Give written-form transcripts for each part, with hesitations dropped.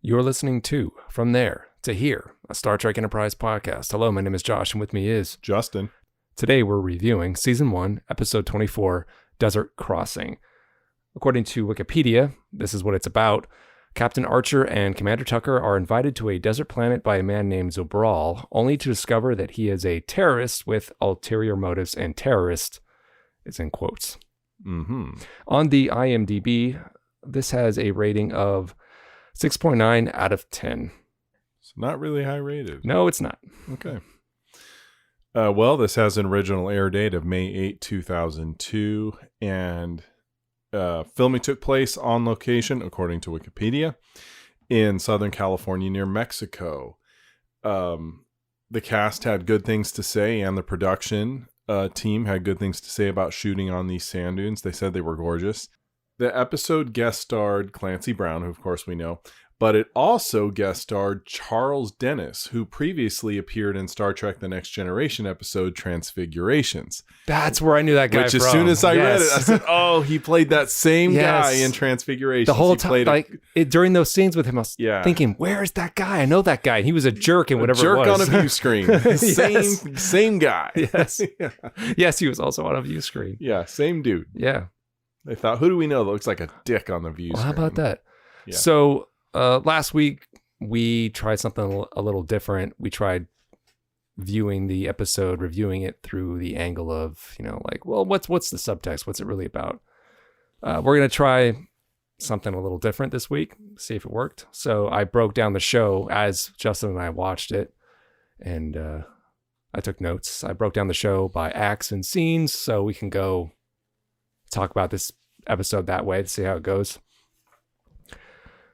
You're listening to From There to Here, a Star Trek Enterprise podcast. Hello, my name is Josh, and with me is Justin. Today we're reviewing Season 1, Episode 24, Desert Crossing. According to Wikipedia, this is what it's about. Captain Archer and Commander Tucker are invited to a desert planet by a man named Zobral, only to discover that he is a terrorist with ulterior motives, and terrorist is in quotes. Mm-hmm. On the IMDb, this has a rating of 6.9 out of 10. It's not really high rated. No, it's not. Okay. Well, this has an original air date of May 8, 2002, and filming took place on location, according to Wikipedia, in Southern California near Mexico. The cast had good things to say, and the production team had good things to say about shooting on these sand dunes. They said they were gorgeous. The episode guest starred Clancy Brown, who of course we know, but it also guest starred Charles Dennis, who previously appeared in Star Trek The Next Generation episode Transfigurations. That's where I knew that guy Which from. as soon as I read it, I said, oh, he played that same guy in Transfigurations. The whole time, during those scenes with him, I was thinking, where is that guy? I know that guy. And he was a jerk in whatever jerk it was. on a view screen. Same guy. Yes. Yes, he was also on a view screen. Yeah, same dude. Yeah. They thought, who do we know that looks like a dick on the view screen? How about that? Yeah. So last week, we tried something a little different. We tried viewing the episode, reviewing it through the angle of, what's the subtext? What's it really about? We're going to try something a little different this week, see if it worked. So I broke down the show as Justin and I watched it, and I took notes. I broke down the show by acts and scenes, so we can go talk about this episode that way to see how it goes.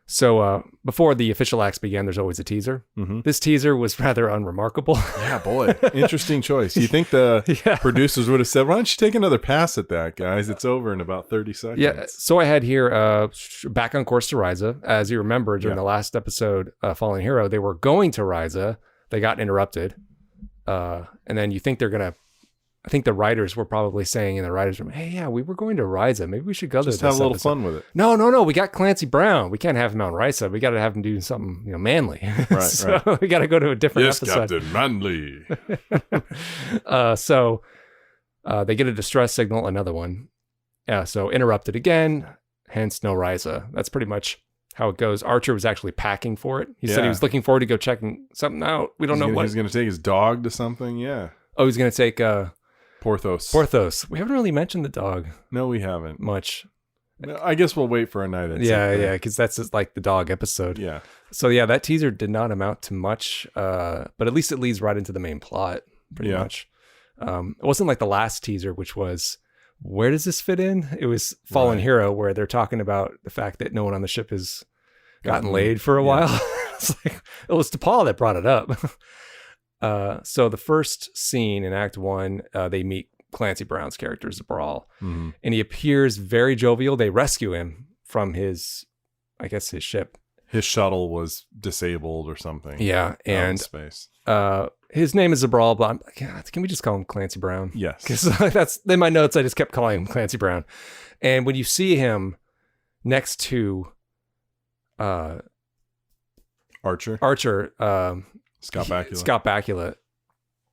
So before the official acts began, there's always a teaser. Mm-hmm. This teaser was rather unremarkable. Yeah, boy. Interesting choice. You think the producers would have said, why don't you take another pass at that, guys? It's over in about 30 seconds. Yeah, so I had here, back on course to Ryza. As you remember, during the last episode, Fallen Hero, they were going to Ryza. They got interrupted. And then you think they're going to, I think the writers were probably saying in the writers' room, hey, yeah, we were going to Ryza. Maybe we should go there. Just have a little fun with it. No. We got Clancy Brown. We can't have him on Ryza. We got to have him do something, manly. Right, right. We got to go to a different episode. Yes, Captain Manly. So they get a distress signal, another one. So interrupted again, hence no Ryza. That's pretty much how it goes. Archer was actually packing for it. He said he was looking forward to go checking something out. We don't know what. He's going to take his dog to something, Oh, he's going to take... Porthos. We haven't really mentioned the dog. No, we haven't. Much. No, I guess we'll wait for a night. Yeah, because that's just like the dog episode. Yeah. So yeah, that teaser did not amount to much, but at least it leads right into the main plot, pretty much. It wasn't like the last teaser, which was, where does this fit in? It was Fallen Hero, where they're talking about the fact that no one on the ship has gotten laid for a while. It's like, it was T'Pol that brought it up. So the first scene in Act 1, they meet Clancy Brown's character, Zobral, and he appears very jovial. They rescue him from his ship. His shuttle was disabled or something. Yeah, and space. His name is Zobral, but can we just call him Clancy Brown? Yes. Because that's in my notes. I just kept calling him Clancy Brown. And when you see him next to Archer, Scott Bakula.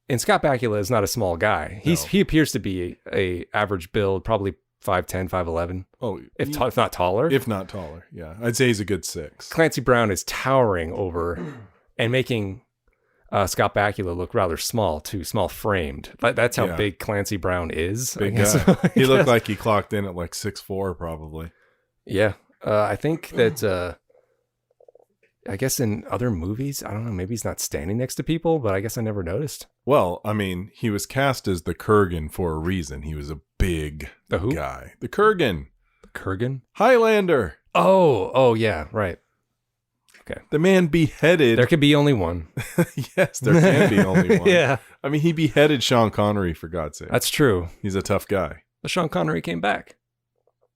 And Scott Bakula is not a small guy. He appears to be a average build, probably 5'10", 5'11". Oh, if not taller. If not taller, yeah. I'd say he's a good 6. Clancy Brown is towering over and making Scott Bakula look rather small too, small framed. That's how big Clancy Brown is. Big guy. He looked like he clocked in at like 6'4", probably. Yeah. I think that... I guess in other movies, I don't know, maybe he's not standing next to people, but I guess I never noticed. Well, I mean, he was cast as the Kurgan for a reason. He was a big guy. The Kurgan. The Kurgan? Highlander. Oh, yeah, right. Okay. The man beheaded. There could be only one. Yes, there can be only one. Yeah. I mean, he beheaded Sean Connery, for God's sake. That's true. He's a tough guy. But Sean Connery came back.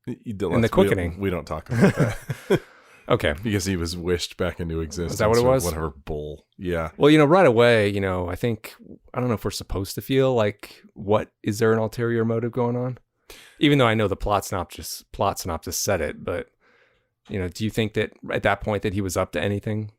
In the quickening. We don't talk about that. Okay. Because he was wished back into existence. Is that what it was? Whatever bull. Yeah. Well, right away, I think, I don't know if we're supposed to feel like, is there an ulterior motive going on? Even though I know the plot synopsis said it, but Do you think that at that point that he was up to anything?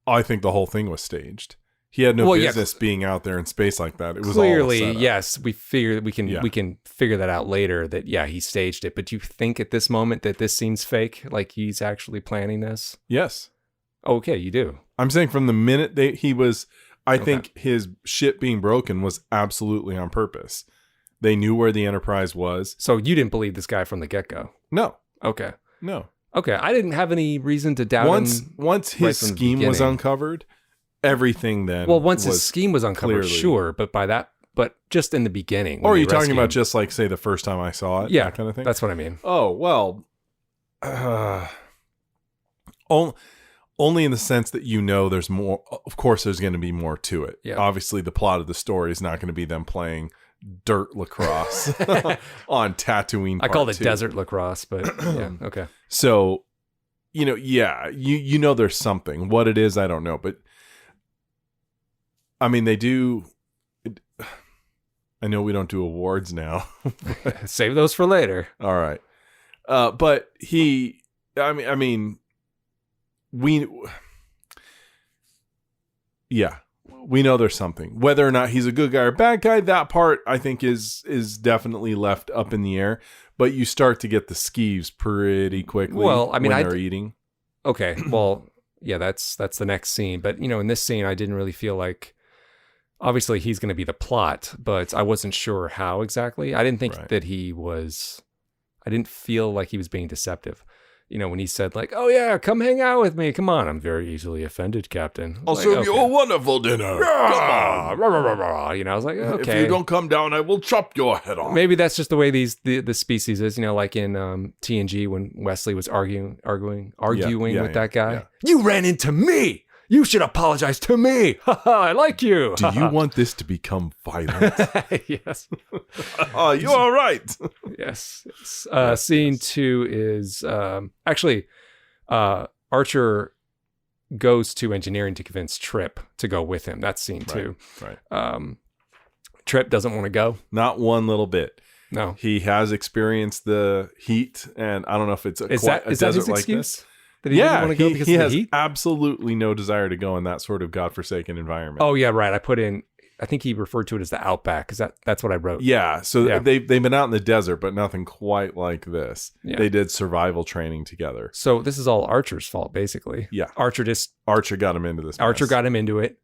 I think the whole thing was staged. He had no business being out there in space like that. It was clearly, all yes. We figure we can figure that out later. That he staged it. But do you think at this moment that this seems fake? Like he's actually planning this? Yes. Okay, you do. I'm saying from the minute he was, I think his ship being broken was absolutely on purpose. They knew where the Enterprise was. So you didn't believe this guy from the get-go? No. Okay. No. Okay, I didn't have any reason to doubt him. Once his scheme was uncovered, everything then. Well, once his scheme was uncovered, sure, but just in the beginning. Or are you talking about just like, say, the first time I saw it? Yeah, that kind of thing? That's what I mean. Oh, well, only in the sense that there's more. Of course, there's going to be more to it. Yeah. Obviously, the plot of the story is not going to be them playing dirt lacrosse on Tatooine. I called it desert lacrosse, but yeah, okay. So, there's something. What it is, I don't know. But, I mean, they do... I know we don't do awards now. Save those for later. All right. But we know there's something. Whether or not he's a good guy or bad guy, that part I think is definitely left up in the air. But you start to get the skeeves pretty quickly. Well, I mean, when they're eating. Okay. Well, yeah, that's the next scene. But in this scene, I didn't really feel like. Obviously, he's going to be the plot, but I wasn't sure how exactly. I didn't think that he was. I didn't feel like he was being deceptive. When he said like, "Oh yeah, come hang out with me. Come on, I'm very easily offended, Captain. I'll serve you a wonderful dinner. Come on." I was like, okay. If you don't come down, I will chop your head off. Maybe that's just the way the species is. Like in TNG when Wesley was arguing with that guy. Yeah. You ran into me. You should apologize to me. I like you. Do you want this to become violent? Yes. Oh, you're all right. Yes. Scene 2 is actually Archer goes to engineering to convince Trip to go with him. That's scene 2. Right. Trip doesn't want to go. Not one little bit. No. He has experienced the heat, and I don't know if it's a desert like this. That he didn't want to go because he of the has heat? absolutely no desire to go in that sort of godforsaken environment. Oh yeah, right. I think he referred to it as the outback because that's what I wrote. Yeah, so they've been out in the desert, but nothing quite like this. Yeah. They did survival training together. So this is all Archer's fault, basically. Yeah, Archer got him into this. Archer got him into it,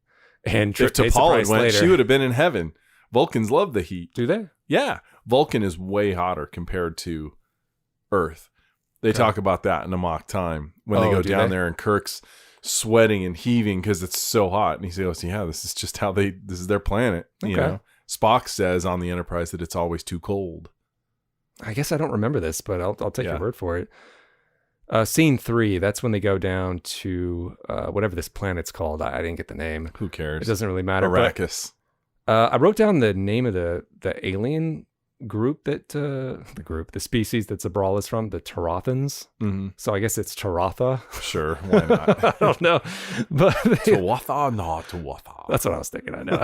and if T'Pol went, she would have been in heaven. Vulcans love the heat. Do they? Yeah, Vulcan is way hotter compared to Earth. They talk about that in a mock time when they go down there and Kirk's sweating and heaving because it's so hot. And he says, yeah, this is just how this is their planet. Okay. Spock says on the Enterprise that it's always too cold. I guess I don't remember this, but I'll take your word for it. Scene 3, that's when they go down to whatever this planet's called. I didn't get the name. Who cares? It doesn't really matter. Arrakis. I wrote down the name of the alien group that the species that Zabral is from, the Tarathans. Mm-hmm. So I guess it's Taratha. Sure, why not? I don't know, but Tawatha. That's what I was thinking. I know.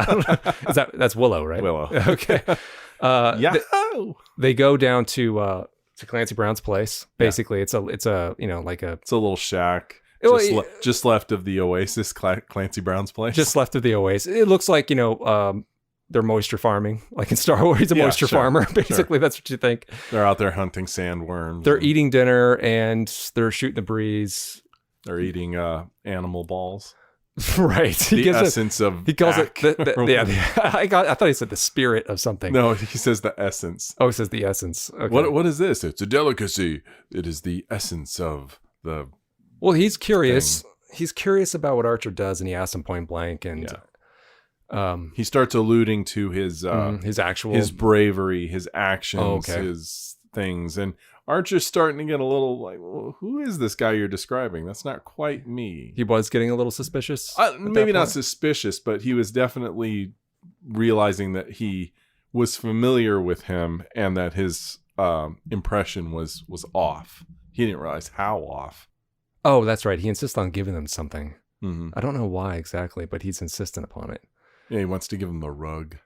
That's Willow, right? Willow. Okay. They go down to Clancy Brown's place. Basically, it's a little shack. Just left of the Oasis, Clancy Brown's place. Just left of the Oasis. It looks like they're moisture farming, like in Star Wars. He's a moisture farmer. Basically, that's what you think. They're out there hunting sandworms. They're eating dinner and they're shooting the breeze. They're eating animal balls. Right. He calls it. I thought he said the spirit of something. No, he says the essence. Oh, he says the essence. Okay. What is this? It's a delicacy. It is the essence of the. Well, he's curious. Thing. He's curious about what Archer does, and he asks him point blank, and. He starts alluding to his bravery, his actions, his things, and Archer's starting to get a little like, well, who is this guy you're describing? That's not quite me. He was getting a little suspicious. Maybe not suspicious, but he was definitely realizing that he was familiar with him and that his impression was off. He didn't realize how off. Oh, that's right. He insists on giving them something. Mm-hmm. I don't know why exactly, but he's insistent upon it. Yeah, he wants to give him the rug.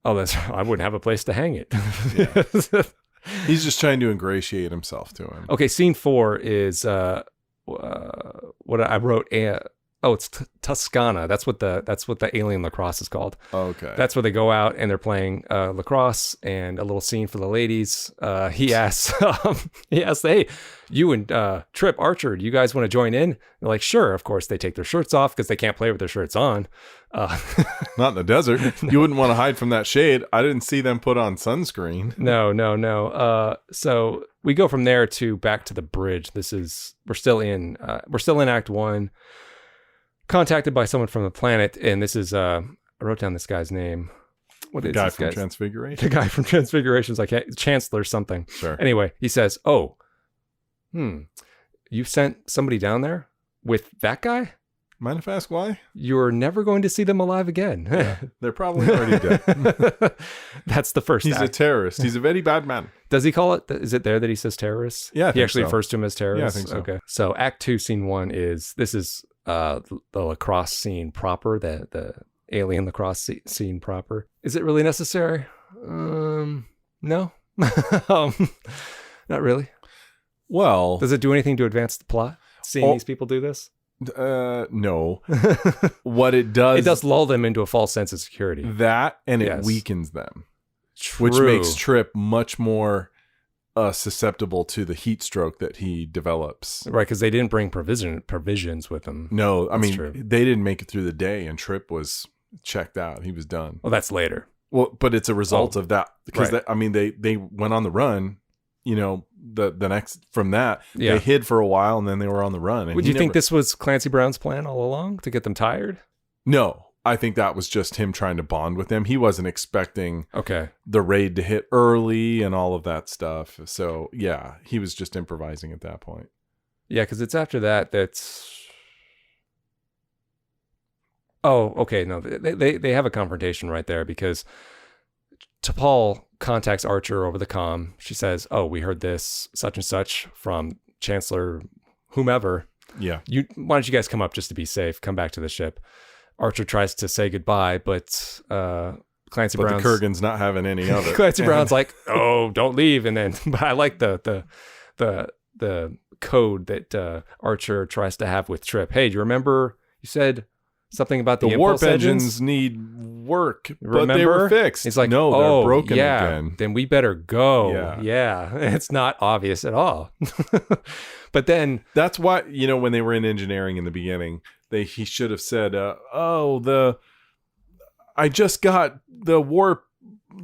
Oh, I wouldn't have a place to hang it. Yeah. He's just trying to ingratiate himself to him. Okay, scene 4 is what I wrote. It's Toscana. That's what the alien lacrosse is called. Okay. That's where they go out and they're playing lacrosse, and a little scene for the ladies. He asks, hey, you and Trip Archer, do you guys want to join in? They're like, sure. Of course, they take their shirts off because they can't play with their shirts on. Not in the desert. You wouldn't want to hide from that shade. I didn't see them put on sunscreen. No. So we go from there back to the bridge. We're still in Act 1. Contacted by someone from the planet, and this is I wrote down this guy's name. What is the guy this from guy's? Transfiguration? The guy from Transfiguration is like Chancellor something. Sure. Anyway, he says, you sent somebody down there with that guy? Mind if I ask why? You're never going to see them alive again. Yeah, they're probably already dead. That's the first He's act. a terrorist. He's a very bad man. Does he call it? Is it there that he says terrorists? Yeah, I he actually so. refers to him as terrorists. Yeah, I think so. Okay. So Act 2, Scene 1 is the lacrosse scene proper, the alien lacrosse scene proper. Is it really necessary? No. Not really. Well, does it do anything to advance the plot? Seeing these people do this? No. What it does lull them into a false sense of security. That, and it weakens them. True. Which makes Trip much more susceptible to the heat stroke that he develops. Right, because they didn't bring provisions with them. No, I mean, true. They didn't make it through the day, and Trip was checked out. He was done. Well, that's later. Well, but it's a result of that. Because, right. They went on the run, the next from that. Yeah. They hid for a while, and then they were on the run. And would you think this was Clancy Brown's plan all along, to get them tired? No. I think that was just him trying to bond with them. He wasn't expecting the raid to hit early and all of that stuff. So, yeah, he was just improvising at that point. Yeah, because it's after that's... Oh, okay. No, they have a confrontation right there because T'Pol contacts Archer over the comm. She says, we heard this such and such from Chancellor whomever. Yeah. Why don't you guys come up just to be safe? Come back to the ship. Archer tries to say goodbye, but Clancy Brown's... the Kurgan's not having any of it. Clancy Brown's like, don't leave. And then, but I like the code that Archer tries to have with Trip. Hey, do you remember you said something about the warp engines need work, but they were fixed. He's like, no, they're broken again. Then we better go. Yeah. It's not obvious at all. But then... That's why, when they were in engineering in the beginning... He should have said, I just got the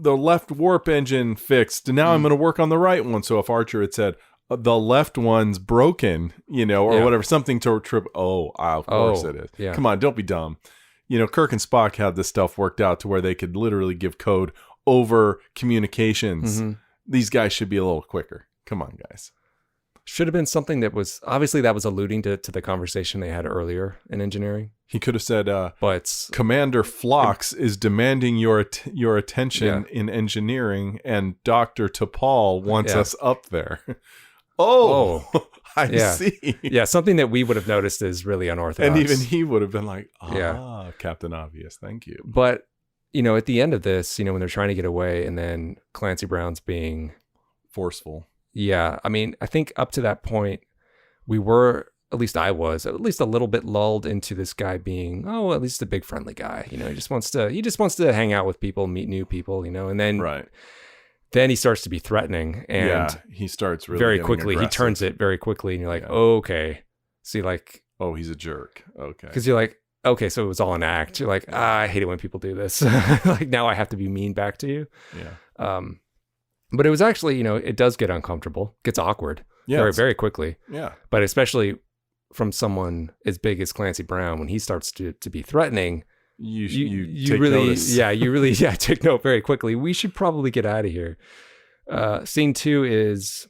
left warp engine fixed, and now I'm going to work on the right one. So if Archer had said, the left one's broken, or whatever, something to Trip, of course it is. Yeah. Come on, don't be dumb. Kirk and Spock had this stuff worked out to where they could literally give code over communications. Mm-hmm. These guys should be a little quicker. Come on, guys. Should have been something that was obviously that was alluding to the conversation they had earlier in engineering. He could have said, but Commander Phlox is demanding your attention in engineering, and Dr. T'Pol wants us up there. I see. Yeah, something that we would have noticed is really unorthodox. And even he would have been like, Captain Obvious, thank you. But, at the end of this, when they're trying to get away and then Clancy Brown's being forceful. Yeah, I mean, I think up to that point, we were, at least I was, at least a little bit lulled into this guy being, at least a big friendly guy. He just wants to hang out with people, meet new people, and then then he starts to be threatening, and he starts really very quickly. aggressive. He turns it very quickly, and you're like, okay, see, like, he's a jerk. Okay, because you're like, okay, so it was all an act. You're like, I hate it when people do this. Like now I have to be mean back to you. Yeah. But it was actually, it does get uncomfortable, gets awkward very, very quickly. Yeah. But especially from someone as big as Clancy Brown, when he starts to be threatening, you take really, notice. you really take note very quickly. We should probably get out of here. Scene 2 is,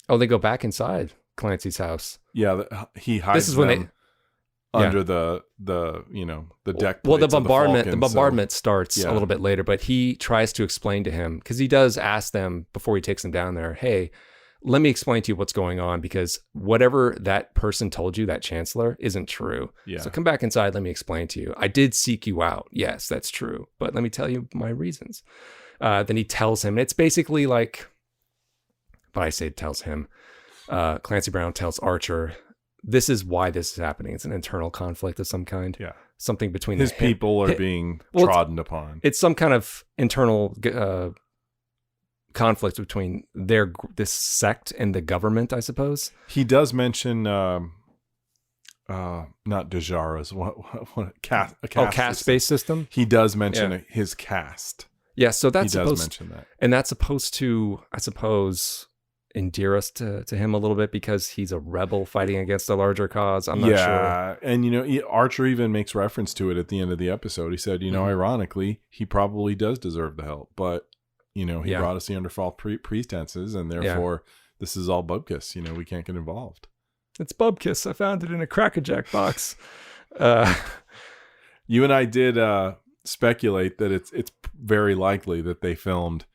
they go back inside Clancy's house. Yeah, he hides this is when them under the deck. Well, the Falcon, bombardment starts a little bit later, but he tries to explain to him, because he does ask them before he takes them down there, hey, let me explain to you what's going on, because whatever that person told you, that chancellor, isn't true. Yeah. So come back inside. Let me explain to you. I did seek you out. Yes, that's true. But let me tell you my reasons. Then he tells him. It's basically like, but I say tells him. Clancy Brown tells Archer, this is why this is happening. It's an internal conflict of some kind. Yeah. Something between his people are being trodden upon. It's some kind of internal conflict between this sect and the government, I suppose. He does mention not Dejara's what caste-based system. He does mention his caste. Yeah, so that's he does mention that, and that's supposed to, I suppose, endear us to him a little bit because he's a rebel fighting against a larger cause. I'm not sure. Yeah, and Archer even makes reference to it at the end of the episode. He said, ironically, he probably does deserve the help, but he brought us the under false pretenses, and therefore this is all bubkiss. We can't get involved. It's bubkiss. I found it in a Cracker Jack box. You and I did speculate that it's very likely that they filmed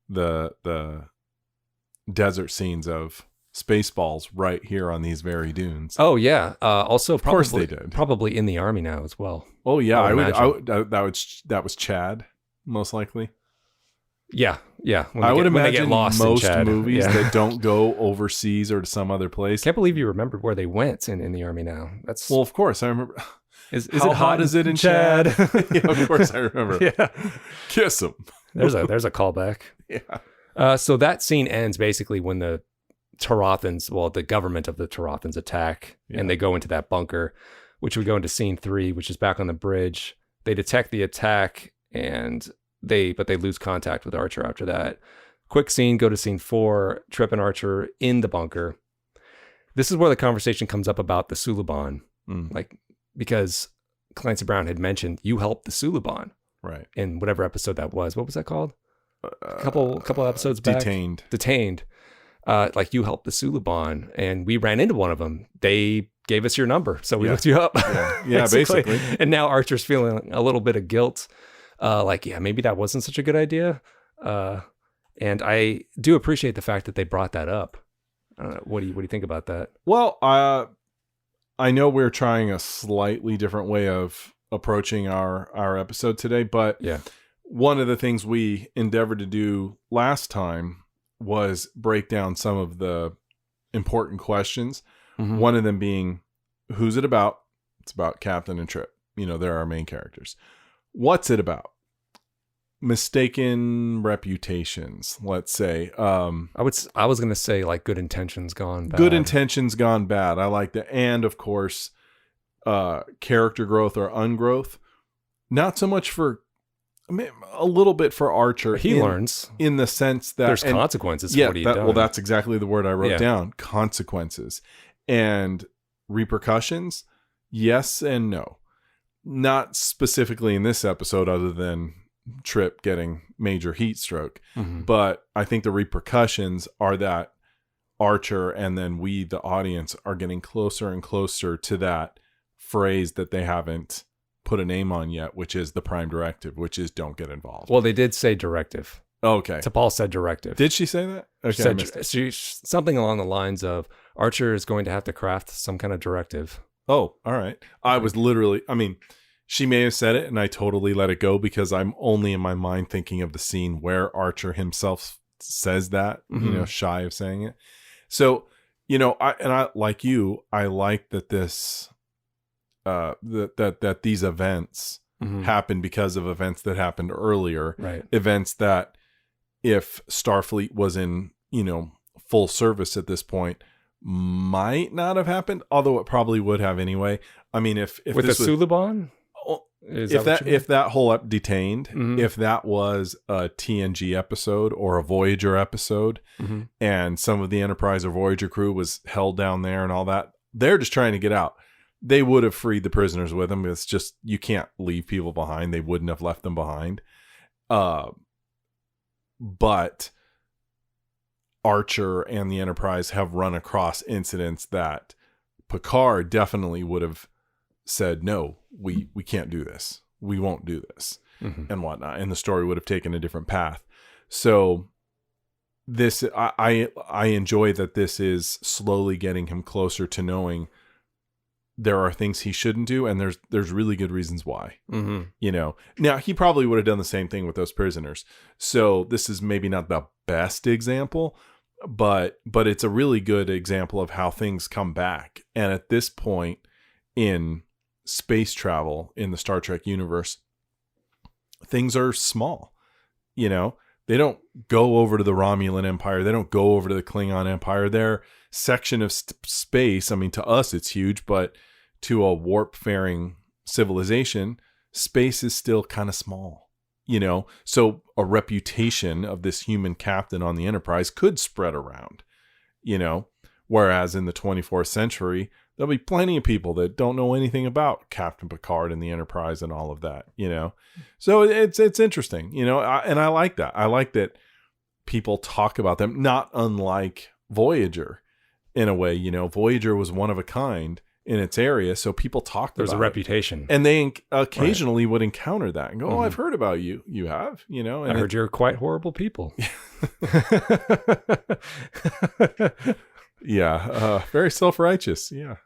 the desert scenes of Spaceballs right here on these very dunes. Oh yeah. Also, of course they did. Probably in the army now as well. Oh yeah, that was Chad, most likely. Yeah. I would imagine get lost most movies that don't go overseas or to some other place. Can't believe you remembered where they went in the army now. That's well, of course I remember. Is how it hot is it in Chad? Yeah, of course I remember. Yeah, kiss him. There's a callback. Yeah. So that scene ends basically when the Tarathans, the government of the Tarathans attack, and they go into that bunker, which would go into scene 3, which is back on the bridge. They detect the attack, and they lose contact with Archer after that. Quick scene, go to scene 4, Trip and Archer in the bunker. This is where the conversation comes up about the Suliban, because Clancy Brown had mentioned you helped the Suliban, right? In whatever episode that was. What was that called? A couple episodes back. Detained. You helped the Suliban, and we ran into one of them. They gave us your number, so we looked you up. Yeah, basically. And now Archer's feeling a little bit of guilt. Maybe that wasn't such a good idea. And I do appreciate the fact that they brought that up. I don't know. What do you think about that? Well, I know we're trying a slightly different way of approaching our episode today, but one of the things we endeavored to do last time was break down some of the important questions. Mm-hmm. One of them being, who's it about? It's about Captain and Trip. They're our main characters. What's it about? Mistaken reputations, let's say. I was going to say good intentions gone bad. Good intentions gone bad. I like that. And of course, character growth or ungrowth. Not so much a little bit for Archer. He learns in the sense that there's consequences for what he done. Well, that's exactly the word I wrote down. Consequences and repercussions. Yes and no. Not specifically in this episode, other than Trip getting major heat stroke. Mm-hmm. But I think the repercussions are that Archer and then we, the audience, are getting closer and closer to that phrase that they haven't put a name on yet, which is the prime directive, which is don't get involved. Well, they did say directive. Okay. T'Pol said directive. Did she say that? Okay, something along the lines of Archer is going to have to craft some kind of directive. Oh, all right. I was literally, she may have said it and I totally let it go because I'm only in my mind thinking of the scene where Archer himself says that, shy of saying it. So, I like you, I like that this, that these events happen because of events that happened earlier. Right. Events that if Starfleet was in, full service at this point, might not have happened, although it probably would have anyway. If with the Suliban, if that whole detained, if that was a TNG episode or a Voyager episode, and some of the Enterprise or Voyager crew was held down there and all that, they're just trying to get out. They would have freed the prisoners with them. It's just you can't leave people behind. They wouldn't have left them behind. But Archer and the Enterprise have run across incidents that Picard definitely would have said, no, we can't do this. We won't do this and whatnot. And the story would have taken a different path. So this, I enjoy that this is slowly getting him closer to knowing there are things he shouldn't do, and there's really good reasons why. Mm-hmm. You know, now he probably would have done the same thing with those prisoners. So this is maybe not the best example, but it's a really good example of how things come back. And at this point in space travel in the Star Trek universe, things are small. You know, they don't go over to the Romulan Empire. They don't go over to the Klingon Empire. Their section of space, I mean, to us it's huge, but to a warp-faring civilization, space is still kind of small. You know, so a reputation of this human captain on the Enterprise could spread around, you know, whereas in the 24th century, there'll be plenty of people that don't know anything about Captain Picard and the Enterprise and all of that, you know. So it's interesting, you know, and I like that. I like that people talk about them, not unlike Voyager in a way. You know, Voyager was one of a kind in its area, so people talked about it. There's a reputation. And they occasionally would encounter that and go, oh, I've heard about you. You have, you know. And I heard you're quite horrible people. Yeah, very self-righteous, yeah.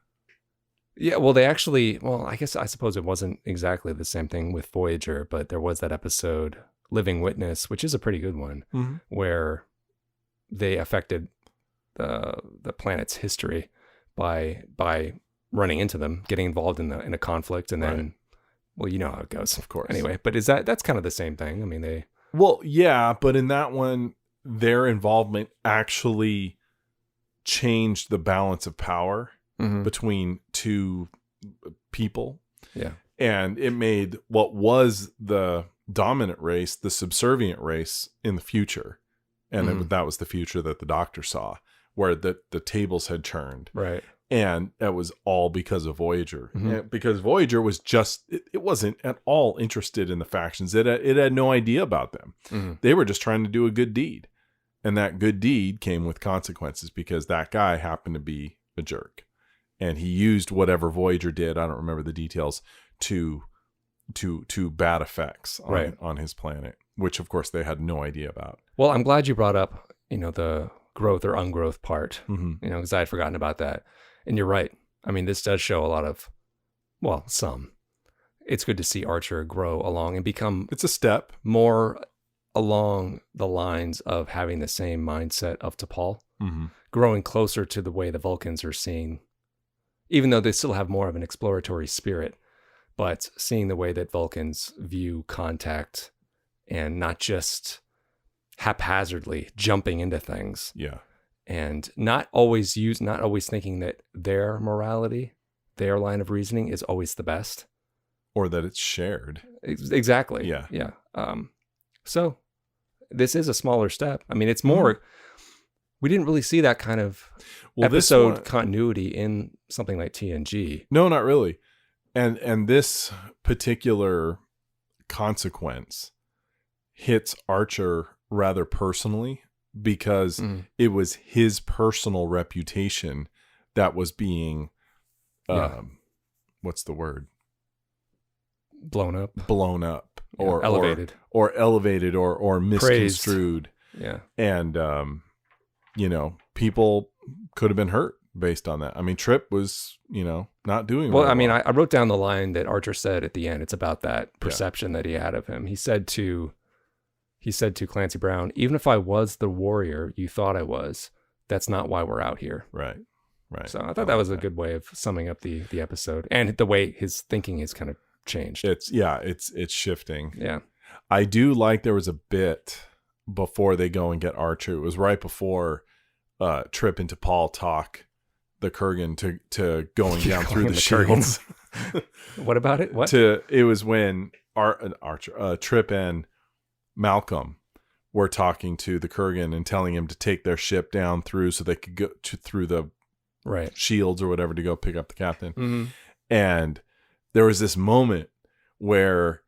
Yeah, well, I suppose it wasn't exactly the same thing with Voyager, but there was that episode, Living Witness, which is a pretty good one, where they affected the planet's history by running into them, getting involved in a conflict, and then, well, you know how it goes, of course. Anyway, but that's kind of the same thing. I mean, well, yeah, but in that one, their involvement actually changed the balance of power between two people. Yeah. And it made what was the dominant race the subservient race in the future. And that was the future that the Doctor saw, where the tables had turned. Right. And that was all because of Voyager. Because Voyager was it wasn't at all interested in the factions. It had no idea about them. They were just trying to do a good deed. And that good deed came with consequences because that guy happened to be a jerk. And he used whatever Voyager did, I don't remember the details, to bad effects on his planet, which of course they had no idea about. Well, I'm glad you brought up, you know, the growth or ungrowth part, you know, because I had forgotten about that. And you're right. I mean, this does show a lot of, well, some. It's good to see Archer grow along and become... It's a step. More along the lines of having the same mindset of T'Pol, growing closer to the way the Vulcans are seeing, even though they still have more of an exploratory spirit, but seeing the way that Vulcans view contact and not just haphazardly jumping into things. Yeah. And not always thinking that their morality, their line of reasoning is always the best. Or that it's shared. Exactly. Yeah. Yeah. So this is a smaller step. I mean, it's more, we didn't really see that kind of episode continuity in something like TNG. No, not really. And this particular consequence hits Archer rather personally because it was his personal reputation that was being, what's the word? Blown up. Or elevated. Or misconstrued. Praised. Yeah. And, you know, people could have been hurt based on that. I mean, Trip was, you know, not doing well. I mean, I wrote down the line that Archer said at the end. It's about that perception that he had of him. He said to Clancy Brown, even if I was the warrior you thought I was, that's not why we're out here. Right. So I thought that was a good way of summing up the episode and the way his thinking is kind of changed. It's shifting. Yeah. I do like there was a bit before they go and get Archer. It was right before Trip and T'Pol talk the Kurgan to going down through the shields. What about it? What? It was when Archer, Trip and Malcolm were talking to the Kurgan and telling him to take their ship down through so they could go through the shields or whatever to go pick up the captain. And there was this moment where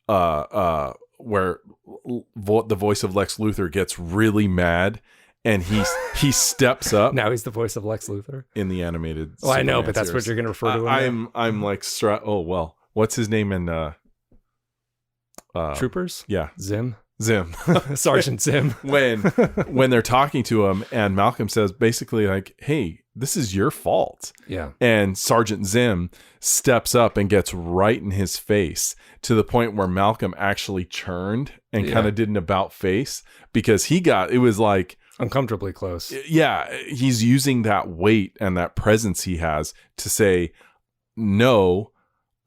the voice of Lex Luthor gets really mad and he steps up. Now he's the voice of Lex Luthor in the animated. Oh, I know, but that's what you're going to refer to him. I'm like, oh well, what's his name in Troopers? Yeah, Zim. Sergeant Zim. when they're talking to him and Malcolm says basically like, hey, this is your fault. Yeah. And Sergeant Zim steps up and gets right in his face to the point where Malcolm actually churned and kind of did an about face because it was like uncomfortably close. Yeah. He's using that weight and that presence he has to say, no,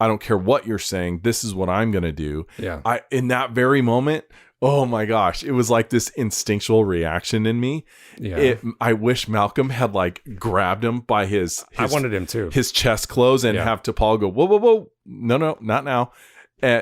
I don't care what you're saying. This is what I'm going to do. Yeah. In that very moment, oh my gosh, it was like this instinctual reaction in me. Yeah. I wish Malcolm had like grabbed him by his I wanted him too. His chest close and have T'Pol go, whoa, whoa, whoa. No, not now.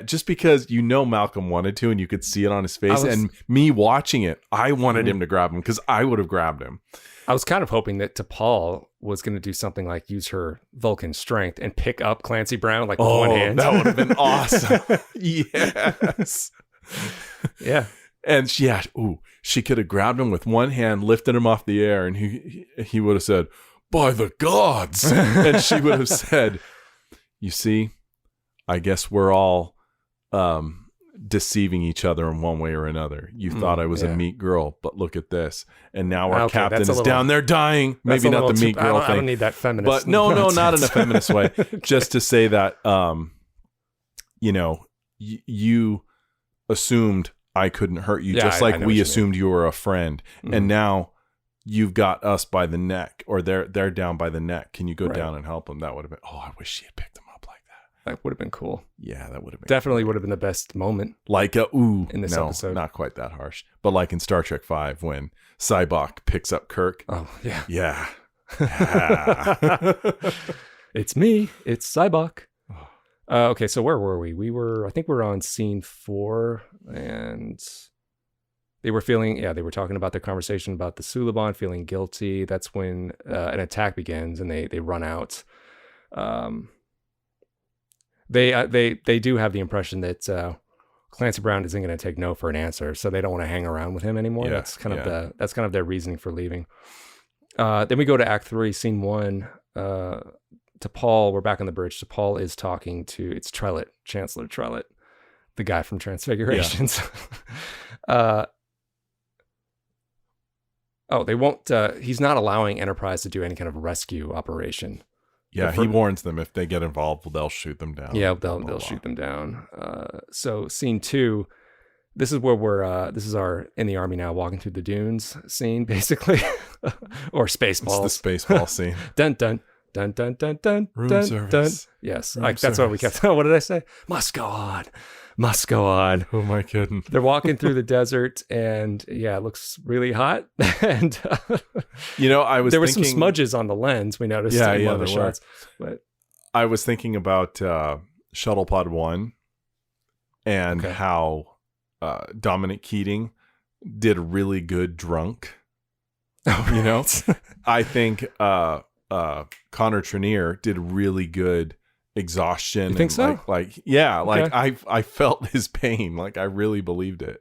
Just because Malcolm wanted to and you could see it on his face. And me watching it, I wanted him to grab him because I would have grabbed him. I was kind of hoping that T'Pol was going to do something like use her Vulcan strength and pick up Clancy Brown like with one hand. That would have been awesome. Yes. Yeah. And she could have grabbed him with one hand, lifted him off the air, and he would have said, by the gods. And she would have said, you see, I guess we're all deceiving each other in one way or another. You thought I was a meat girl, but look at this. And now our captain is down there dying. Maybe not the meat girl thing. I don't need that feminist. But no, not in a feminist way. Okay. Just to say that, you assumed I couldn't hurt you, just like we assumed you were a friend. Mm-hmm. And now you've got us by the neck, or they're down by the neck. Can you go down and help them? That would have been, I wish she had picked them up like that. That would have been cool. Yeah, that would have been definitely would have been the best moment. Like in this episode. Not quite that harsh. But like in Star Trek V when Cybok picks up Kirk. Oh, yeah. Yeah. It's me. It's Cybok. Okay, so where were we? I think we were on scene 4, and they were talking about their conversation about the Suliban, feeling guilty. That's when an attack begins, and they run out. They do have the impression that Clancy Brown isn't going to take no for an answer, so they don't want to hang around with him anymore. Yeah, that's kind of their reasoning for leaving. Then we go to Act 3, Scene 1. T'Pol, we're back on the bridge. T'Pol is talking to Chancellor Trellet, the guy from Transfigurations. Yeah. They won't. He's not allowing Enterprise to do any kind of rescue operation. Yeah, he warns them if they get involved, they'll shoot them down. Yeah, they'll shoot them down. So scene 2, this is where this is our in the army now walking through the dunes scene, basically, or Spaceballs. It's the Spaceball scene. Dun dun. Dun dun dun dun Room dun service. Dun. Yes, that's what we kept. What did I say? Must go on. Oh my kidding! They're walking through the desert, and it looks really hot. And there were some smudges on the lens. We noticed in one of the shots. But I was thinking about Shuttle Pod 1 and how Dominic Keating did a really good drunk. I think. Connor Trenier did really good exhaustion. You think so? I felt his pain. Like I really believed it.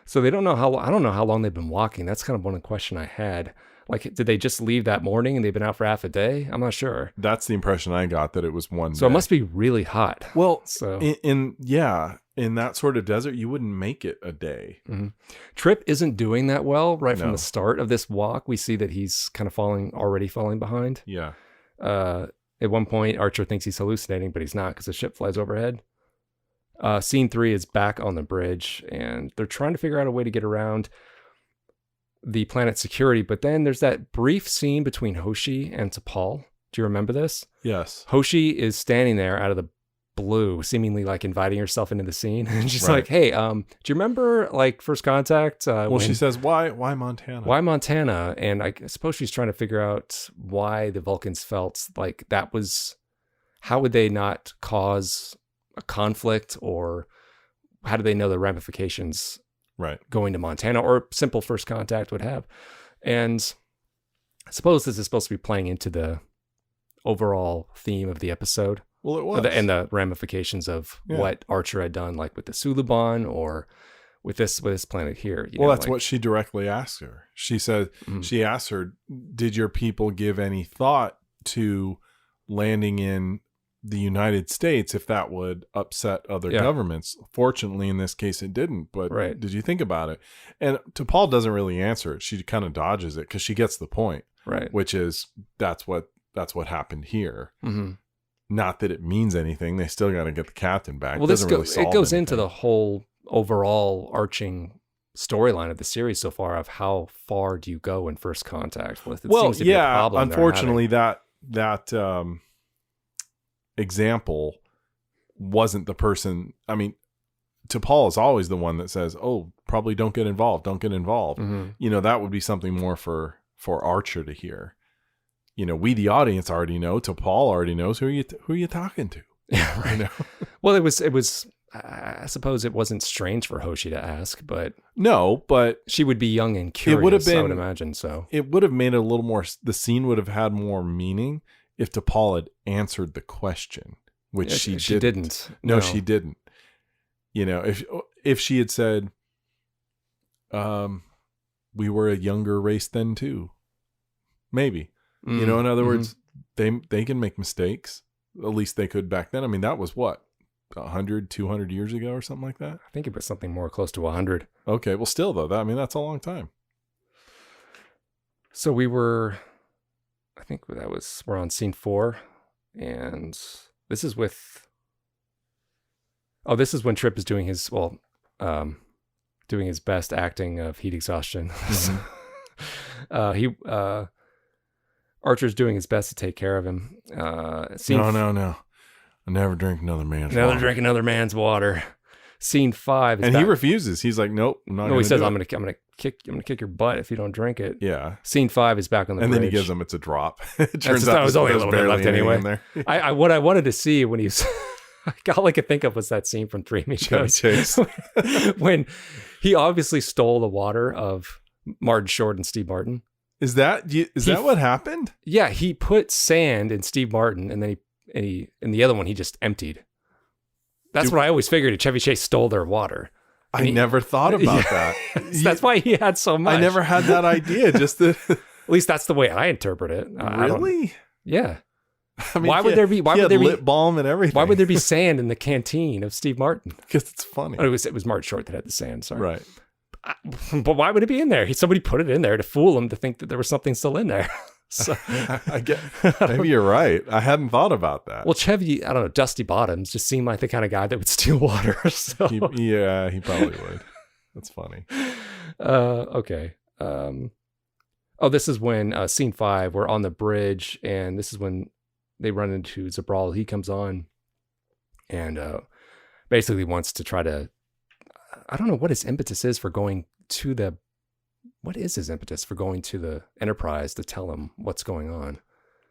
So I don't know how long they've been walking. That's kind of one question I had. Like, did they just leave that morning and they've been out for half a day? I'm not sure. That's the impression I got, that it was one day. So it must be really hot. Well, so in that sort of desert, you wouldn't make it a day. Mm-hmm. Trip isn't doing that well from the start of this walk. We see that he's kind of already falling behind. Yeah. At one point, Archer thinks he's hallucinating, but he's not because the ship flies overhead. Scene 3 is back on the bridge, and they're trying to figure out a way to get around the planet's security. But then there's that brief scene between Hoshi and T'Pol. Do you remember this? Yes. Hoshi is standing there out of the blue, seemingly like inviting herself into the scene, and she's like, "Hey, do you remember like First Contact?" She says, "Why Montana? Why Montana?" And I suppose she's trying to figure out why the Vulcans felt like that was. How would they not cause a conflict, or how do they know the ramifications? Right, going to Montana, or simple First Contact would have. And I suppose this is supposed to be playing into the overall theme of the episode. Well, it was. And the ramifications of what Archer had done, like with the Suliban or with this planet here. That's what she directly asked her. She said, she asked her, did your people give any thought to landing in the United States if that would upset other governments. Fortunately, in this case, it didn't. But did you think about it? And T'Pol doesn't really answer it. She kind of dodges it because she gets the point, right? Which is that's what happened here. Mm-hmm. Not that it means anything. They still got to get the captain back. Well, it goes into the whole overall arching storyline of the series so far of how far do you go in First Contact with it. Seems to be a problem unfortunately that example wasn't the person. I mean, T'Pol is always the one that says, oh, probably don't get involved. Mm-hmm. That would be something more for Archer to hear. We, the audience, already know. T'Pol already knows who are you talking to. Yeah, right. Well, it was I suppose it wasn't strange for Hoshi to ask, but no, but she would be young and curious. It would have been, I would imagine so. It would have made it a little more. The scene would have had more meaning if T'Pol had answered the question, which she didn't. No, she didn't. If she had said, "We were a younger race then too," maybe. In other words, they can make mistakes. At least they could back then. I mean, that was what, 100, 200 years ago or something like that? I think it was something more close to 100. Okay, well, still, though, that's a long time. So we're on scene 4, and this is when Trip is doing his, doing his best acting of heat exhaustion. Mm-hmm. Archer's doing his best to take care of him. No. I never drink another man's water. Scene 5 is and he refuses. He's like, nope, I'm not gonna he says, I'm gonna kick your butt if you don't drink it. Yeah. Scene 5 is back on the bridge. And then he gives him, it's a drop. It turns out there was only a little bit left anyway. There. What I wanted to see when he's all I could think of was that scene from Three Amigos. When he obviously stole the water of Martin Short and Steve Martin. Is that what happened? Yeah, he put sand in Steve Martin, and then he in the other one he just emptied. That's what I always figured. Chevy Chase stole their water. I never thought about that. That's why he had so much. I never had that idea. Just at least that's the way I interpret it. Really? Yeah. I mean, why would there be lip balm and everything? Why would there be sand in the canteen of Steve Martin? Because it's funny. Oh, it was Martin Short that had the sand. Sorry. Right. But why would it be in there? Somebody put it in there to fool him to think that there was something still in there. So I get. Maybe you're right. I hadn't thought about that. Well, Chevy, I don't know, Dusty Bottoms just seemed like the kind of guy that would steal water. So he probably would. That's funny. Okay. This is when scene 5, we're on the bridge, and this is when they run into Zabral. He comes on and basically wants to try to. I don't know what his impetus is for going to the. What is his impetus for going to the Enterprise to tell him what's going on?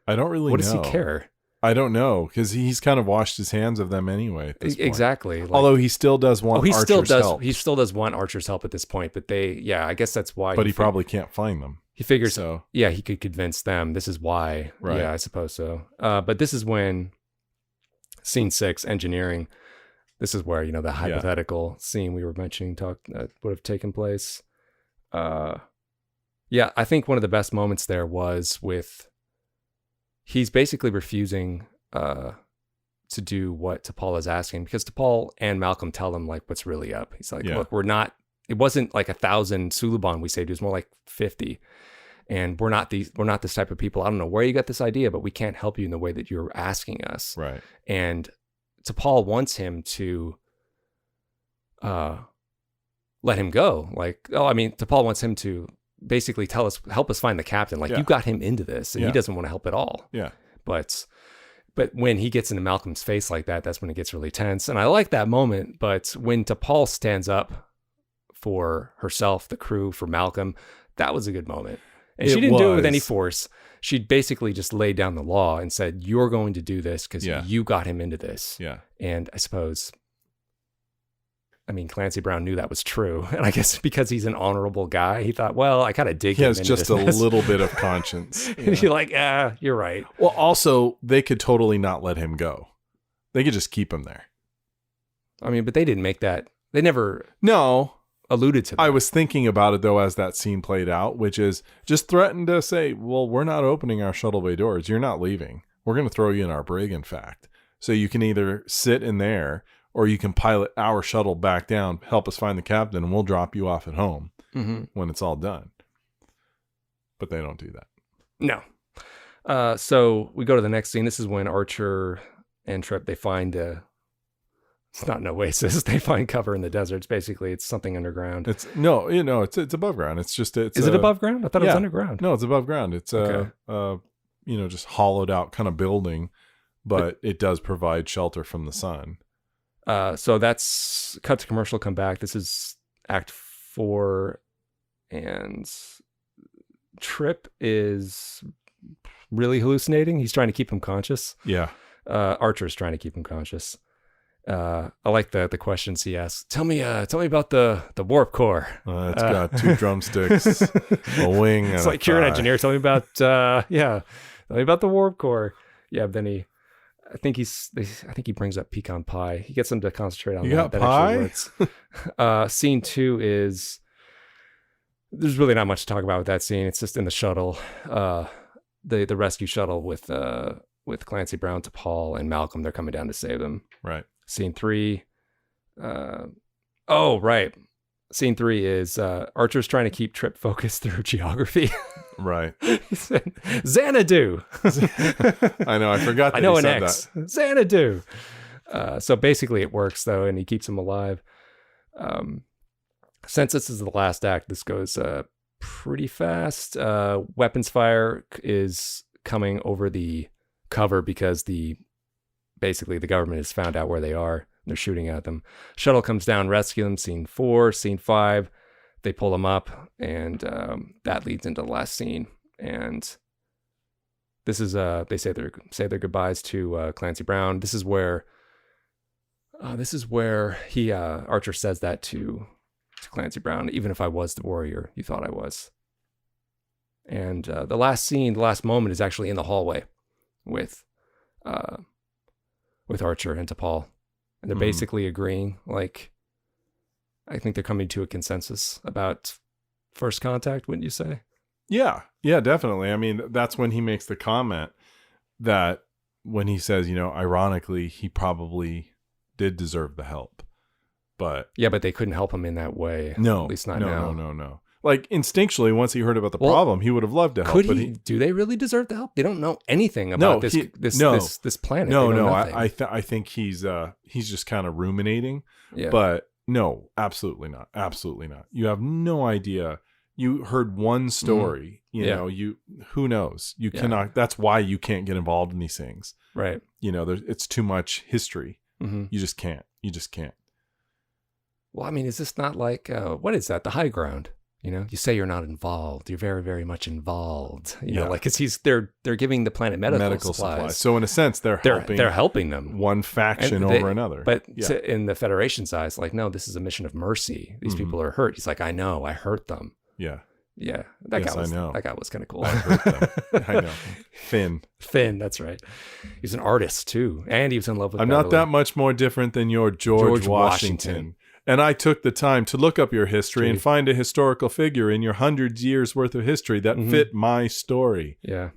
I don't really know. What does he care? I don't know, because he's kind of washed his hands of them anyway at this point. Exactly. Although he still does want Archer's help. He still does want Archer's help at this point, but I guess that's why. But he probably can't find them. He figures, he could convince them. This is why. Right. Yeah, I suppose so. But this is when scene 6, engineering. This is where, the hypothetical scene we were mentioning would have taken place. I think one of the best moments there was with he's basically refusing to do what T'Pol is asking, because T'Pol and Malcolm tell him like what's really up. He's like, look, it wasn't like 1,000 Suliban we saved, it was more like 50. And we're not this type of people. I don't know where you got this idea, but we can't help you in the way that you're asking us. Right. And T'Pol wants him to let him go. T'Pol wants him to basically help us find the captain. Like, you got him into this, and he doesn't want to help at all. Yeah. But when he gets into Malcolm's face like that, that's when it gets really tense. And I like that moment. But when T'Pol stands up for herself, the crew, for Malcolm, that was a good moment. And she didn't do it with any force. She basically just laid down the law and said, you're going to do this because you got him into this. Yeah. And I suppose, Clancy Brown knew that was true. And I guess because he's an honorable guy, he thought, well, I kind of dig him. He has just a little bit of conscience. And you're like, you're right. Well, also, they could totally not let him go. They could just keep him there. But they didn't make that. They never alluded to that. I was thinking about it, though, as that scene played out, which is just threatened to say, well, we're not opening our shuttle bay doors. You're not leaving. We're going to throw you in our brig, in fact. So you can either sit in there or you can pilot our shuttle back down, help us find the captain, and we'll drop you off at home when it's all done. But they don't do that. No. So we go to the next scene. This is when Archer and Trip, they find it's not an oasis. They find cover in the desert. It's something underground. It's above ground. Is it above ground? I thought it was underground. No, it's above ground. It's okay. Just hollowed out kind of building, but it does provide shelter from the sun. So that's cut to commercial, come back. This is Act 4, and Trip is really hallucinating. He's trying to keep him conscious. Yeah. Archer's trying to keep him conscious. I like the questions he asks. Tell me about the warp core. It's got 2 drumsticks, a wing. And it's like you're an engineer. Tell me about tell me about the warp core. Yeah, but then I think he brings up pecan pie. He gets him to concentrate on you that. Got pie? Actually works. Scene 2 is there's really not much to talk about with that scene. It's just in the shuttle, the rescue shuttle with Clancy Brown, to Paul and Malcolm. They're coming down to save them. Right. Scene 3. Scene 3 is Archer's trying to keep Trip focused through geography. Right. He said, Xanadu. I know. I forgot that I know he an said X. that. Xanadu. So basically it works, though, and he keeps him alive. Since this is the last act, this goes pretty fast. Weapons fire is coming over the cover because the government has found out where they are. They're shooting at them. Shuttle comes down, rescue them. Scene 4, scene 5, they pull them up, and that leads into the last scene. And this is they say their goodbyes to Clancy Brown. This is where he Archer says that to Clancy Brown. Even if I was the warrior you thought I was. And the last moment is actually in the hallway with Archer and T'Pol. And they're basically agreeing, like, I think they're coming to a consensus about first contact, wouldn't you say? Yeah, definitely. I mean, that's when he makes the comment that when he says, ironically, he probably did deserve the help. But they couldn't help him in that way. No, at least not now. No. Like, instinctionally, once he heard about the problem, he would have loved to help. Do they really deserve the help? They don't know anything about this planet. No. I think he's just kind of ruminating. Yeah. But no, absolutely not. Absolutely not. You have no idea. You heard one story. Who knows? You cannot. That's why you can't get involved in these things. Right. It's too much history. Mm-hmm. You just can't. Well, I mean, is this not like what is that? The high ground. You say you're not involved. You're very, very much involved. Because they're giving the planet medical supplies. So in a sense, they're helping them. One faction over another. But in the Federation's eyes, like, no, this is a mission of mercy. These people are hurt. He's like, I know, I hurt them. Yeah. Yeah. That guy was kind of cool. I hurt them. I know. Finn, that's right. He's an artist too, and he was in love with. I'm Beverly. not that much more different than your George Washington. And I took the time to look up your history and find a historical figure in your 100 years worth of history that fit my story. Yeah.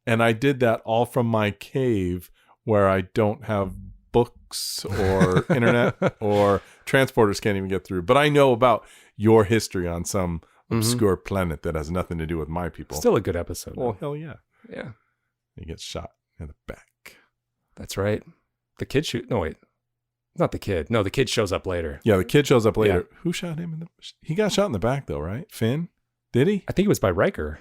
And I did that all from my cave where I don't have books or internet or transporters can't even get through. But I know about your history on some obscure planet that has nothing to do with my people. Still a good episode. Well, hell yeah. Yeah. He gets shot in the back. That's right. The kid No, wait. Not the kid. No, the kid shows up later. Yeah, the kid shows up later. Yeah. Who shot him he got shot in the back though, right? Finn? Did he? I think it was by Riker.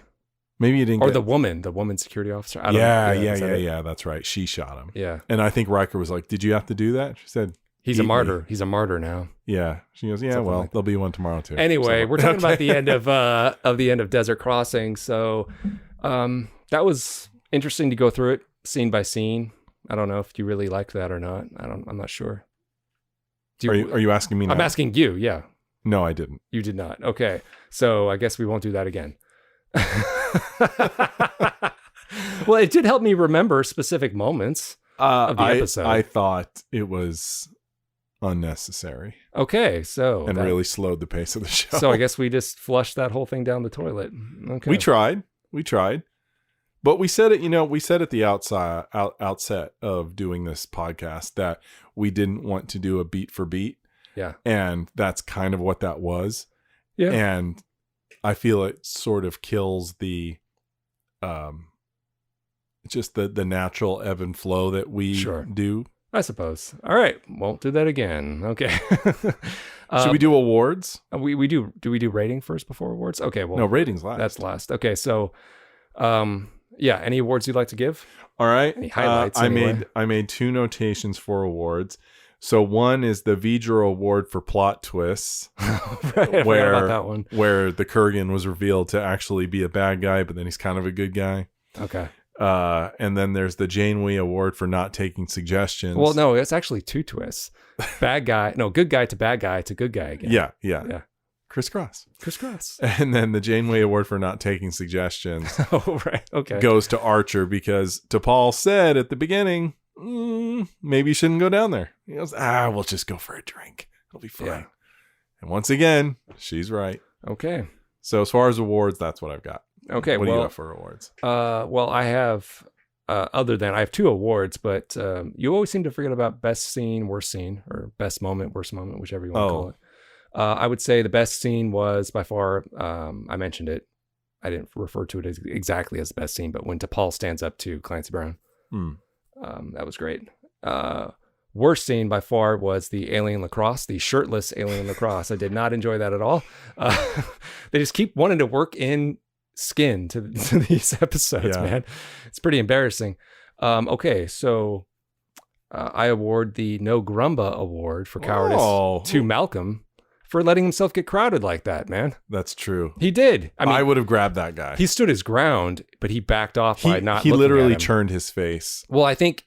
Maybe he didn't. Or the woman security officer. Yeah. That's right. She shot him. Yeah. And I think Riker was like, "Did you have to do that?" She said, "He's a martyr. He's a martyr now." Yeah. She goes, "Yeah, something well, there'll be one tomorrow too." Anyway, we're talking about the end of Desert Crossing. So, that was interesting to go through it scene by scene. I don't know if you really liked that or not. I'm not sure. Are you asking me now? I'm asking you, yeah. No, I didn't. You did not. Okay. So I guess we won't do that again. Well, it did help me remember specific moments of the episode. I thought it was unnecessary. Okay, so... And really slowed the pace of the show. So I guess we just flushed that whole thing down the toilet. Okay. We tried. But we said it, we said at the outset of doing this podcast that we didn't want to do a beat for beat. Yeah. And that's kind of what that was. Yeah. And I feel it sort of kills the, just the natural ebb and flow that we do. I suppose. All right. Won't do that again. Okay. Should we do awards? We do. Do we do rating first before awards? Okay. Well, no, ratings last. That's last. Okay. So, yeah. Any awards you'd like to give? All right. Any highlights? I made 2 notations for awards. So one is the Vidra Award for plot twists, right, I forgot about that one. Where the Kurgan was revealed to actually be a bad guy, but then he's kind of a good guy. Okay. And then there's the Janeway Award for not taking suggestions. Well, no, it's actually 2 twists. Good guy to bad guy to good guy again. Yeah. Crisscross. And then the Janeway Award for not taking suggestions. Oh, right. Okay. Goes to Archer because T'Pol said at the beginning, maybe you shouldn't go down there. He goes, we'll just go for a drink. It'll be fine. Yeah. And once again, she's right. Okay. So as far as awards, that's what I've got. Okay. What do you got for awards? Well, I have, I have 2 awards, but you always seem to forget about best scene, worst scene, or best moment, worst moment, whichever you want to call it. I would say the best scene was by far, I mentioned it. I didn't refer to it as exactly as the best scene, but when T'Pol stands up to Clancy Brown. That was great. Worst scene by far was the alien lacrosse, the shirtless alien lacrosse. I did not enjoy that at all. They just keep wanting to work in skin to these episodes, man. It's pretty embarrassing. Okay, so I award the No Grumba Award for cowardice to Malcolm for letting himself get crowded like that, man. That's true. He did. I mean, I would have grabbed that guy. He stood his ground, but he backed off by not He looking literally at him. turned his face. Well, I think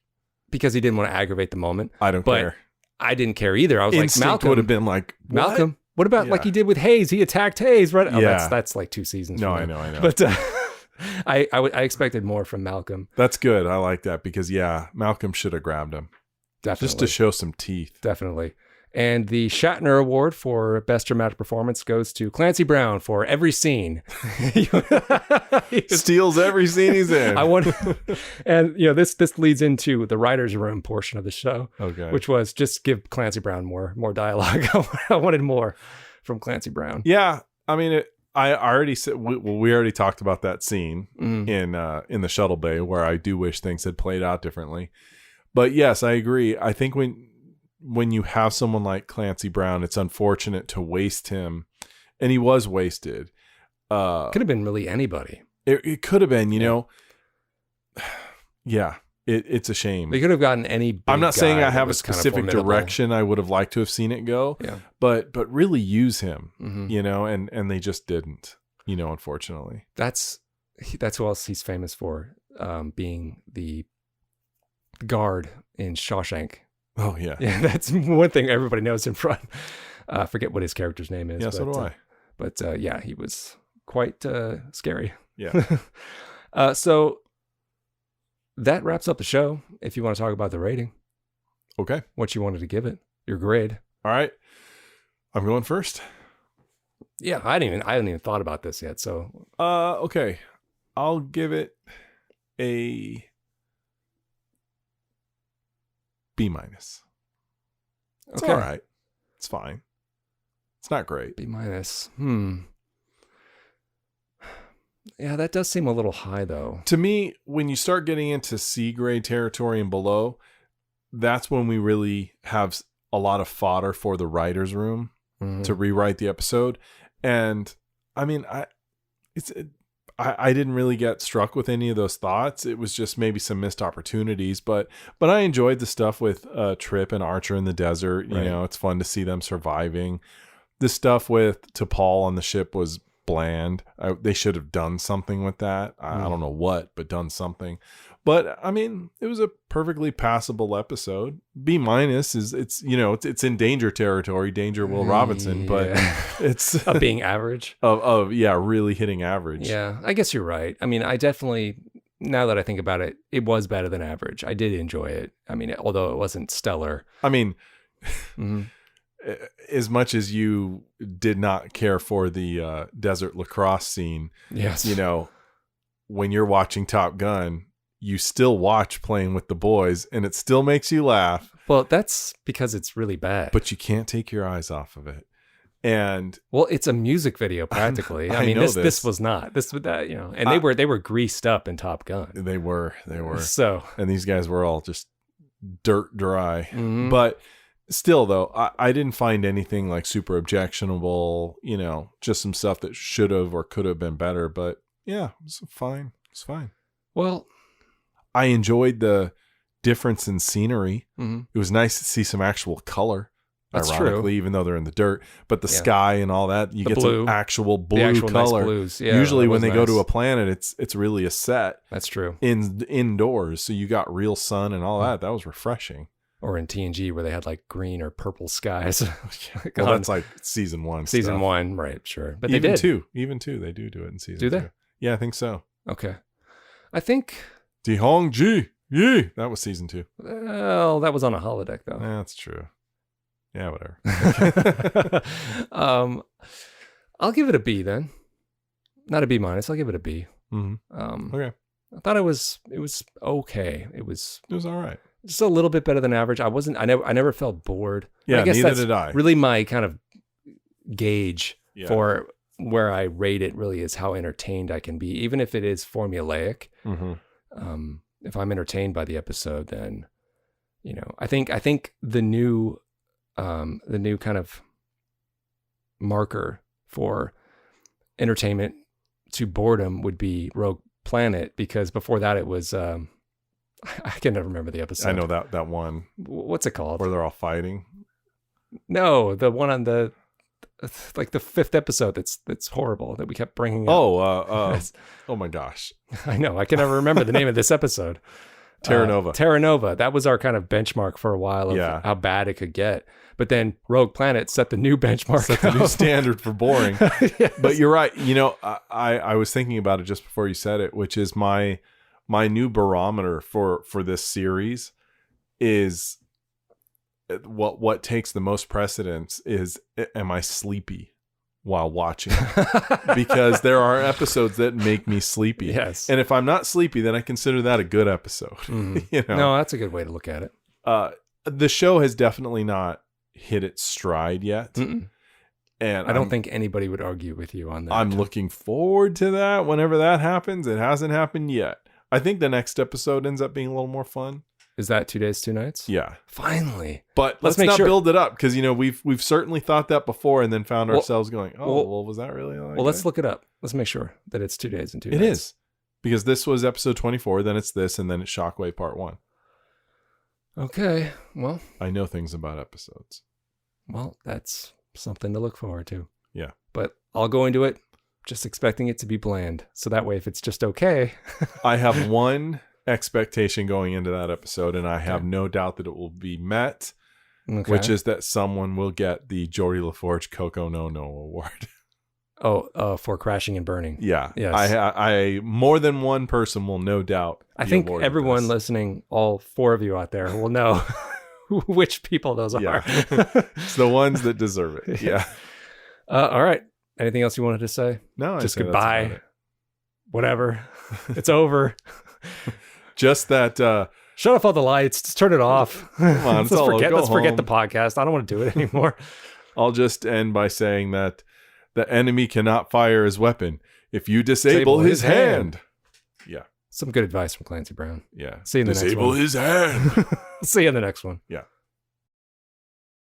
because he didn't want to aggravate the moment. I don't care. I didn't care either. I was Instinct like, Malcolm would have been like, what? Malcolm, what about like he did with Hayes? He attacked Hayes, right? Oh, that's like 2 seasons. No, I know. But I expected more from Malcolm. That's good. I like that because Malcolm should have grabbed him. Definitely. Just to show some teeth. Definitely. And the Shatner Award for Best Dramatic Performance goes to Clancy Brown for every scene. He steals every scene he's in. And this leads into the writer's room portion of the show, which was just give Clancy Brown more dialogue. I wanted more from Clancy Brown. Yeah, I mean, I already said we already talked about that scene in the shuttle bay where I do wish things had played out differently. But yes, I agree. I think when you have someone like Clancy Brown, it's unfortunate to waste him, and he was wasted. Could have been really anybody. It could have been, Yeah, it's a shame. They could have gotten any big I'm not saying I have a kind specific of direction I would have liked to have seen it go, but really use him, and they just didn't, unfortunately. That's who else he's famous for, being the guard in Shawshank. Oh, yeah. Yeah, that's one thing everybody knows him from. I forget what his character's name is. Yeah, so do I. But he was quite scary. Yeah. So that wraps up the show. If you want to talk about the rating. Okay. What you wanted to give it. Your grade. All right. I'm going first. Yeah, I haven't even thought about this yet. So okay. I'll give it a B-. It's all right. It's fine. It's not great. B-. Yeah, that does seem a little high, though. To me, when you start getting into C grade territory and below, that's when we really have a lot of fodder for the writer's room to rewrite the episode. And I mean, I didn't really get struck with any of those thoughts. It was just maybe some missed opportunities, but I enjoyed the stuff with Trip and Archer in the desert. Right. It's fun to see them surviving. The stuff with T'Pol on the ship was bland. They should have done something with that. I don't know what, but done something. But I mean, it was a perfectly passable episode. B- is it's in danger territory, danger Will Robinson, but it's of being average. Of really hitting average. Yeah, I guess you're right. I mean, I definitely, now that I think about it, it was better than average. I did enjoy it. I mean, although it wasn't stellar. I mean, as much as you did not care for the desert lacrosse scene, yes, when you're watching Top Gun, you still watch Playing with the Boys, and it still makes you laugh. Well, that's because it's really bad. But you can't take your eyes off of it. And well, it's a music video practically. I mean, this was not. This was that, and they were greased up in Top Gun. They were. So, and these guys were all just dirt dry. Mm-hmm. But still, though, I didn't find anything like super objectionable. Just some stuff that should have or could have been better. But yeah, it's fine. It's fine. Well, I enjoyed the difference in scenery. Mm-hmm. It was nice to see some actual color. That's ironically, true. Even though they're in the dirt, but the sky and all that, you get blue. some actual blue color. Nice blues. Yeah, usually when they go to a planet, it's really a set. That's true. Indoors, so you got real sun and all that. That was refreshing. Or in TNG where they had like green or purple skies. Well, that's like season 1. Season stuff. 1, right? Sure, but even they did. Even two, they do it in season. Do they? 2. Yeah, I think so. Okay, I think. Dihong Ji, yeah, that was season 2. Well, that was on a holodeck though. That's true. Yeah, whatever. I'll give it a B then. Not a B-. I'll give it a B. Mm-hmm. Okay. I thought it was okay. It was all right. Just a little bit better than average. I never felt bored. Yeah, I guess neither that's did I. Really my kind of gauge for where I rate it really is how entertained I can be, even if it is formulaic. Mm-hmm. If I'm entertained by the episode, then I think the new kind of marker for entertainment to boredom would be Rogue Planet, because before that it was I can never remember the episode. I know that one. What's it called? Where they're all fighting? No, the one on the like the 5th episode that's horrible that we kept bringing up. Oh my gosh. I know. I can never remember the name of this episode. Terra Nova. Terra Nova. That was our kind of benchmark for a while of how bad it could get. But then Rogue Planet set the new benchmark. Set the new standard for boring. Yes. But you're right. I was thinking about it just before you said it, which is my new barometer for this series is what takes the most precedence is, am I sleepy while watching? Because there are episodes that make me sleepy. Yes. And if I'm not sleepy, then I consider that a good episode. Mm-hmm. No, that's a good way to look at it. The show has definitely not hit its stride yet. Mm-mm. And I don't think anybody would argue with you on that. I'm looking forward to that whenever that happens. It hasn't happened yet. I think the next episode ends up being a little more fun. Is that 2 days, 2 nights? Yeah. Finally. But let's not build it up, because we've certainly thought that before and then found ourselves going, was that really like Well, let's look it up. Let's make sure that it's 2 days and 2 nights. It is. Because this was episode 24, then it's this, and then it's Shockwave Part 1. Okay. Well, I know things about episodes. Well, that's something to look forward to. Yeah. But I'll go into it just expecting it to be bland. So that way, if it's just okay. I have one expectation going into that episode, and I have no doubt that it will be met, which is that someone will get the Geordie LaForge Coco No Award. For crashing and burning. Yeah. Yes. I more than one person will no doubt. I think everyone listening, all 4 of you out there, will know which people those are. Yeah. It's the ones that deserve it. Yeah. All right. Anything else you wanted to say? No, just goodbye. Whatever. It's over. Just that. Shut off all the lights. Just turn it off. Come on, let's forget the podcast. I don't want to do it anymore. I'll just end by saying that the enemy cannot fire his weapon if you disable his hand. Yeah. Some good advice from Clancy Brown. Yeah. See you in the next one. Disable his hand. See you in the next one. Yeah.